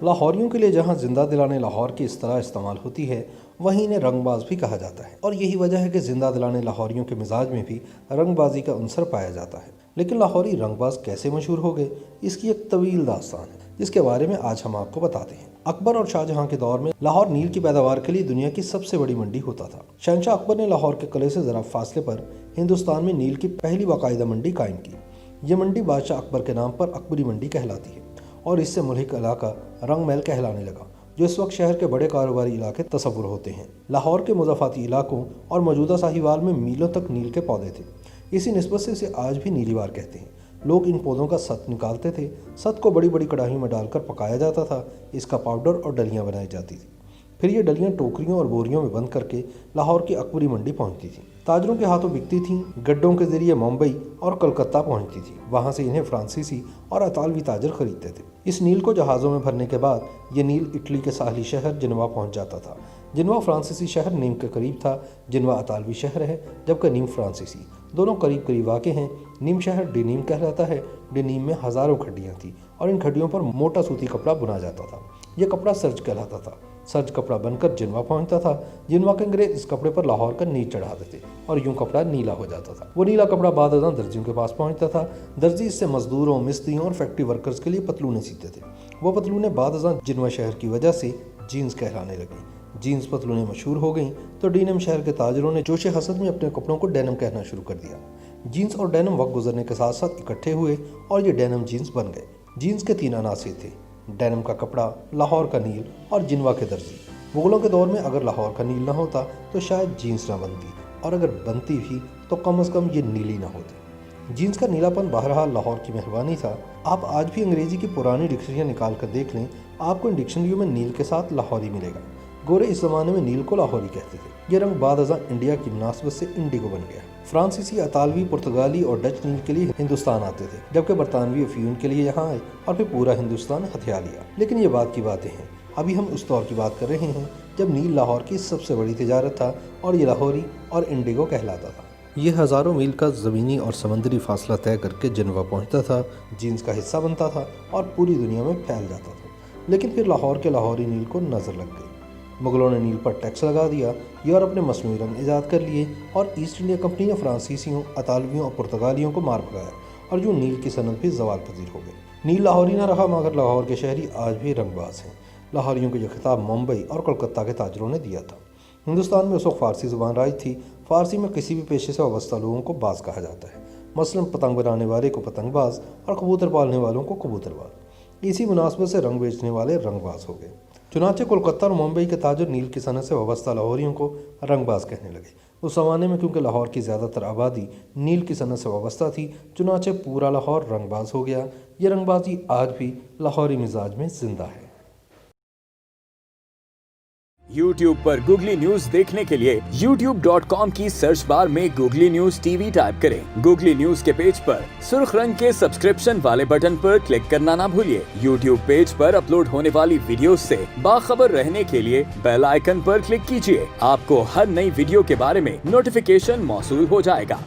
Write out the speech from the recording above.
लाहौरियों के लिए जहां जिंदा दिलाने लाहौर की इस्तेलाह इस्तेमाल होती है, वहीं इन्हें रंगबाज भी कहा जाता है। और यही वजह है कि जिंदा दिलाने लाहौरियों के मिजाज में भी रंगबाजी का अंसर पाया जाता है। लेकिन लाहौरी रंगबाज कैसे मशहूर हो गए, इसकी एक तवील दास्तान है, जिसके बारे में आज हम आपको बताते हैं। अकबर और शाहजहां के दौर में लाहौर नील की पैदावार के लिए दुनिया की सबसे बड़ी मंडी होता था। शहंशाह अकबर ने लाहौर के किले से जरा फासले पर हिंदुस्तान में नील की पहली बाकायदा मंडी कायम की। ये मंडी बादशाह अकबर के नाम पर अकबरी मंडी कहलाती है और इससे मुल्क इलाका रंग महल कहलाने लगा, जो इस वक्त शहर के बड़े कारोबारी इलाके तस्वुर होते हैं। लाहौर के मुज़ाफ़ाती इलाकों और मौजूदा साहिवाल में मीलों तक नील के पौधे थे। इसी निस्बत से इसे आज भी नीलीवार कहते हैं। लोग इन पौधों का सत निकालते थे। सत को बड़ी बड़ी कढ़ाई में डालकर पकाया जाता था। इसका पाउडर और डलियाँ बनाई जाती थी। फिर ये डलियाँ टोकरियों और बोरियों में बंद करके लाहौर की अकबरी मंडी पहुंचती थी। ताजरों के हाथों बिकती थीं। गड्ढों के जरिए मुंबई और कलकत्ता पहुंचती थी। वहां से इन्हें फ्रांसीसी और अतालवी ताजर खरीदते थे। इस नील को जहाज़ों में भरने के बाद ये नील इटली के साहली शहर जिनवा पहुंच जाता था। जिनवा फ्रांसीसी शहर नीम के करीब था। जिनवा अतालवी शहर है, जबकि नीम फ्रांसीसी। दोनों करीब करीब वाक़े हैं। नीम शहर डिनीम कहलाता है। डिनीम में हज़ारों खड्डियाँ थीं और इन खड्डियों पर मोटा सूती कपड़ा बुना जाता था। यह कपड़ा सर्ज कहलाता था। सर्ज कपड़ा बनकर जिनवा पहुंचता था। जिनवा के अंग्रेज इस कपड़े पर लाहौर का नील चढ़ाते थे और यूं कपड़ा नीला हो जाता था। वो नीला कपड़ा बाद अज़ां दर्जियों के पास पहुंचता था। दर्जी इससे मजदूरों, मिस्त्रियों और फैक्ट्री वर्कर्स के लिए पतलूनें सीते थे। वो पतलूनें बाद अज़ां जिनवा शहर की वजह से जीन्स कहलाने लगी। जीन्स पतलूनें मशहूर हो गईं तो डेनिम शहर के ताजरों ने जोश हसद में अपने कपड़ों को डेनिम कहना शुरू कर दिया। जीन्स और डेनिम वक्त गुजरने के साथ साथ इकट्ठे हुए और ये डेनिम जीन्स बन गए। जीन्स के 3 अनासिर थे: डेनिम का कपड़ा, लाहौर का नील और जिनवा के दर्जी। मुगलों के दौर में अगर लाहौर का नील ना होता तो शायद जीन्स ना बनती, और अगर बनती भी तो कम से कम ये नीली ना होती। जीन्स का नीलापन बहरहाल लाहौर की मेहरबानी था। आप आज भी अंग्रेजी की पुरानी डिक्शनरियाँ निकाल कर देख लें, आपको इन डिक्शनरियों में नील के साथ लाहौरी मिलेगा। गोरे इस ज़माने में नील को लाहौरी कहते थे। ये रंग बाद अज़ां इंडिया की मुनासबत से इंडिगो बन गया। फ्रांसीसी, अतालवी, पुर्तगाली और डच नील के लिए हिंदुस्तान आते थे, जबकि बरतानवी अफीम के लिए यहाँ आए और फिर पूरा हिंदुस्तान हथिया लिया। लेकिन ये बात की बातें हैं। अभी हम उस दौर की बात कर रहे हैं जब नील लाहौर की सबसे बड़ी तिजारत था और ये लाहौरी और इंडिगो कहलाता था। ये हज़ारों मील का ज़मीनी और समंदरी फासला तय करके जिनवा पहुँचता था, जीन्स का हिस्सा बनता था और पूरी दुनिया में फैल जाता था। लेकिन फिर लाहौर के लाहौरी नील को नज़र लग गई। मुगलों ने नील पर टैक्स लगा दिया। यूरोप ने मसनूई रंग ईजाद कर लिए और ईस्ट इंडिया कंपनी ने फ्रांसीसियों, अतालवियों और पुर्तगालियों को मार भगाया और यूँ नील की सनत भी ज़वाल पजीर हो गई। नील लाहौरी ना रहा, मगर लाहौर के शहरी आज भी रंगबाज हैं। लाहौरियों को यह खिताब मुंबई और कोलकाता के ताजरों ने दिया था। हिंदुस्तान में उस वक्त फ़ारसी ज़ुबान राज थी। फ़ारसी में किसी भी पेशे से वाबस्ता लोगों को बाज कहा जाता है। मसलन पतंग बनाने वाले को पतंगबाज और कबूतर पालने वालों को कबूतरबाज। इसी मुनासबत से रंग बेचने वाले रंगबाज हो गए। चुनाचे कोलकाता और मुंबई के ताजर नील की सनत से वाबस्ता लाहौरियों को रंगबाज कहने लगे। उस ज़माने में क्योंकि लाहौर की ज़्यादातर आबादी नील की सनत से वाबस्ता थी, चुनाचे पूरा लाहौर रंगबाज हो गया। ये रंगबाजी आज भी लाहौरी मिजाज में जिंदा है। YouTube पर गूगली न्यूज देखने के लिए youtube.com की सर्च बार में गूगली न्यूज टीवी टाइप करें। गूगली न्यूज के पेज पर सुर्ख रंग के सब्सक्रिप्शन वाले बटन पर क्लिक करना ना भूलिए। YouTube पेज पर अपलोड होने वाली वीडियोस से बाखबर रहने के लिए बेल आइकन पर क्लिक कीजिए। आपको हर नई वीडियो के बारे में नोटिफिकेशन मौसूल हो जाएगा।